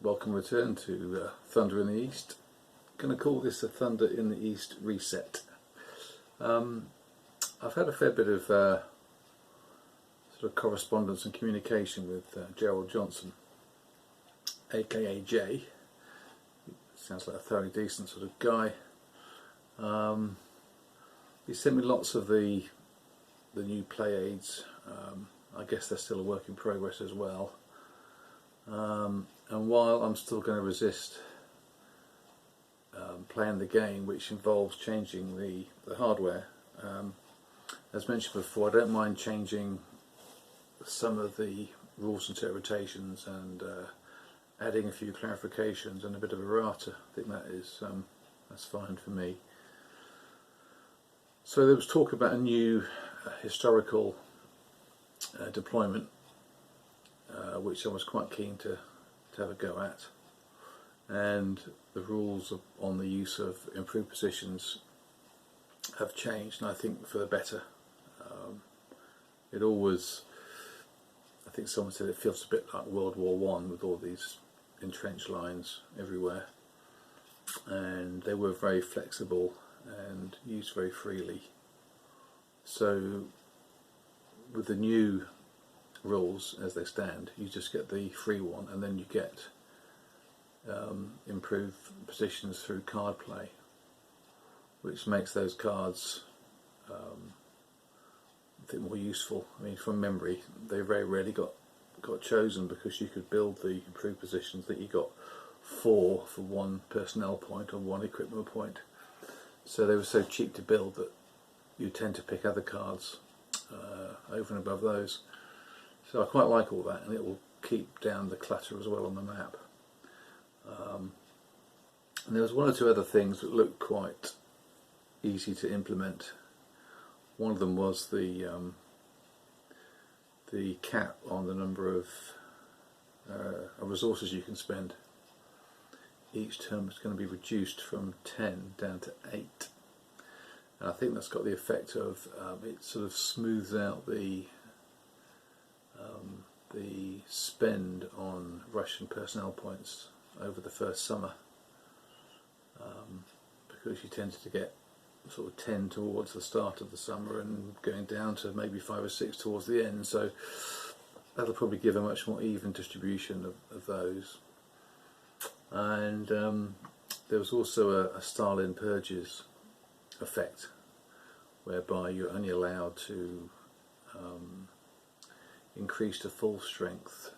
welcome return to Thunder in the East. Going to call this a Thunder in the East reset. I've had a fair bit of sort of correspondence and communication with Gerald Johnson, aka Jay. Sounds like a thoroughly decent sort of guy. He sent me lots of the new play aids. I guess they're still a work in progress as well. And while I'm still going to resist playing the game, which involves changing the hardware, as mentioned before, I don't mind changing some of the rules interpretations and adding a few clarifications and a bit of errata. I think that is that's fine for me. So there was talk about a new historical deployment, which I was quite keen to have a go at, and the rules on the use of improved positions have changed, and I think for the better. It always, I think someone said it feels a bit like World War One with all these entrenched lines everywhere, and they were very flexible and used very freely. So with the new rules as they stand, you just get the free one, and then you get improved positions through card play, which makes those cards I think more useful. I mean, from memory, they very rarely got chosen because you could build the improved positions that you got 4 for one personnel point or one equipment point. So they were so cheap to build that you tend to pick other cards over and above those. So I quite like all that, and it will keep down the clutter as well on the map. And there was one or two other things that looked quite easy to implement. One of them was the cap on the number of resources you can spend. Each term is going to be reduced from 10 down to 8. And I think that's got the effect of it sort of smooths out the spend on Russian personnel points over the first summer, because you tended to get sort of 10 towards the start of the summer and going down to maybe 5 or 6 towards the end. So that'll probably give a much more even distribution of those. And there was also a Stalin purges effect, whereby you're only allowed to increase to full strength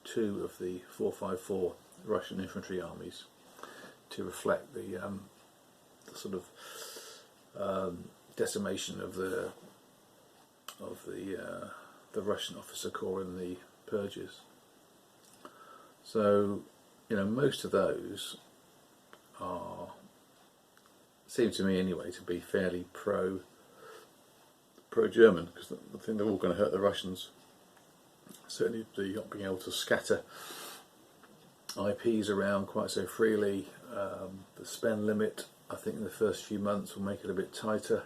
2 of the 454 Russian infantry armies to reflect the sort of decimation of the Russian officer corps in the purges. So, you know, most of those seem to me anyway to be fairly pro-German, because I think they're all going to hurt the Russians. Certainly the not being able to scatter IPs around quite so freely. The spend limit, I think in the first few months, will make it a bit tighter.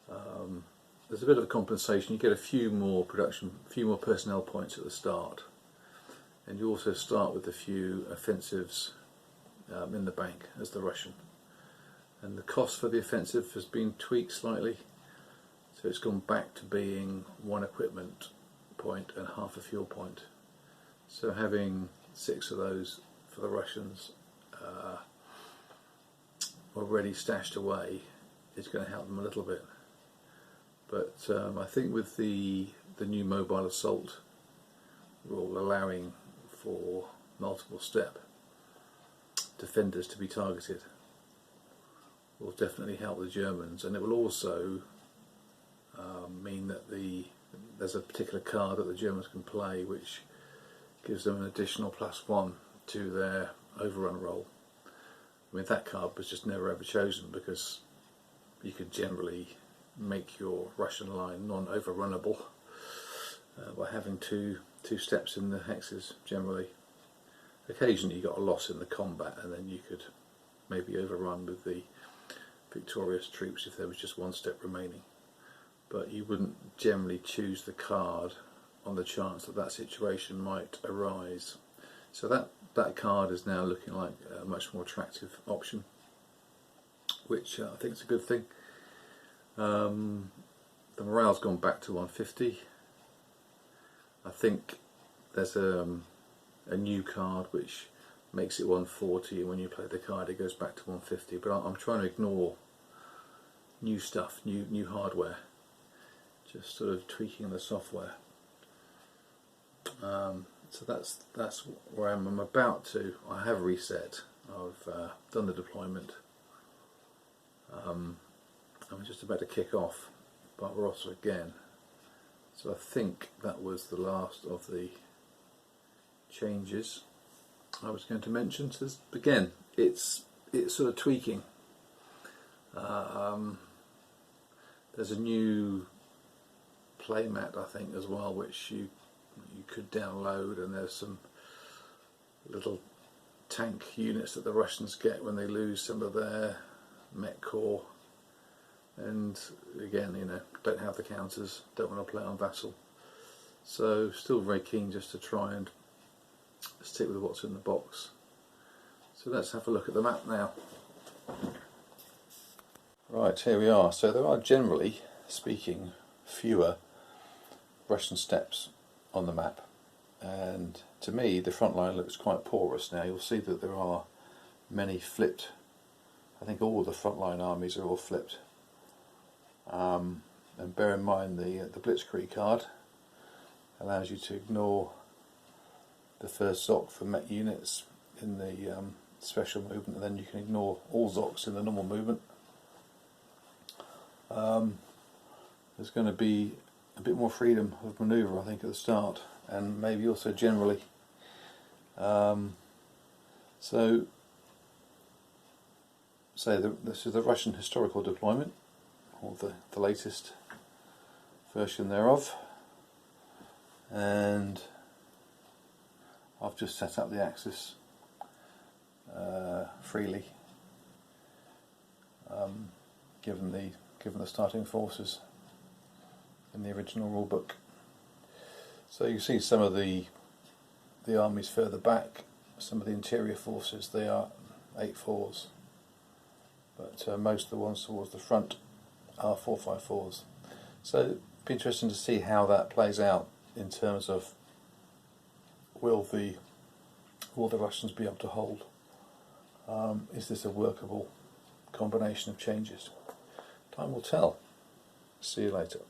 There's a bit of a compensation. You get a few more personnel points at the start, and you also start with a few offensives in the bank as the Russian. And the cost for the offensive has been tweaked slightly, so it's gone back to being 1 equipment point and half a fuel point. So having 6 of those for the Russians already stashed away is going to help them a little bit. But I think with the new mobile assault rule allowing for multiple step defenders to be targeted will definitely help the Germans, and it will also mean that there's a particular card that the Germans can play which gives them an additional +1 to their overrun roll. I mean, that card was just never ever chosen because you could generally make your Russian line non-overrunnable by having two steps in the hexes generally. Occasionally you got a loss in the combat, and then you could maybe overrun with the victorious troops if there was just 1 step remaining. But you wouldn't generally choose the card on the chance that that situation might arise So that card is now looking like a much more attractive option, which I think is a good thing. The morale's gone back to 150. I think there's a new card which makes it 140, and when you play the card it goes back to 150, but I'm trying to ignore new stuff, new hardware, just sort of tweaking the software. So that's where I'm about to. I have reset. I've done the deployment. I'm just about to kick off Barbarossa again. So I think that was the last of the changes I was going to mention. So again, it's sort of tweaking. There's a new playmat, I think, as well, which you could download, and there's some little tank units that the Russians get when they lose some of their Met Corps. And again, don't have the counters, don't want to play on Vassal. So still very keen just to try and stick with what's in the box. So let's have a look at the map now. Right, here we are. So there are, generally speaking, fewer Russian steppes on the map, and to me the front line looks quite porous now. You'll see that there are many flipped. I think all the frontline armies are all flipped. And bear in mind the Blitzkrieg card allows you to ignore the first Zoc for Met units in the special movement, and then you can ignore all Zocs in the normal movement. There's going to be a bit more freedom of manoeuvre, I think, at the start, and maybe also generally. This is the Russian historical deployment, or the latest version thereof, and I've just set up the axis freely, given the starting forces in the original rulebook. So you see some of the armies further back, some of the interior forces, they are 8-4s, but most of the ones towards the front are 4-5-4s. So it'd be interesting to see how that plays out in terms of will the Russians be able to hold? Is this a workable combination of changes? Time will tell. See you later.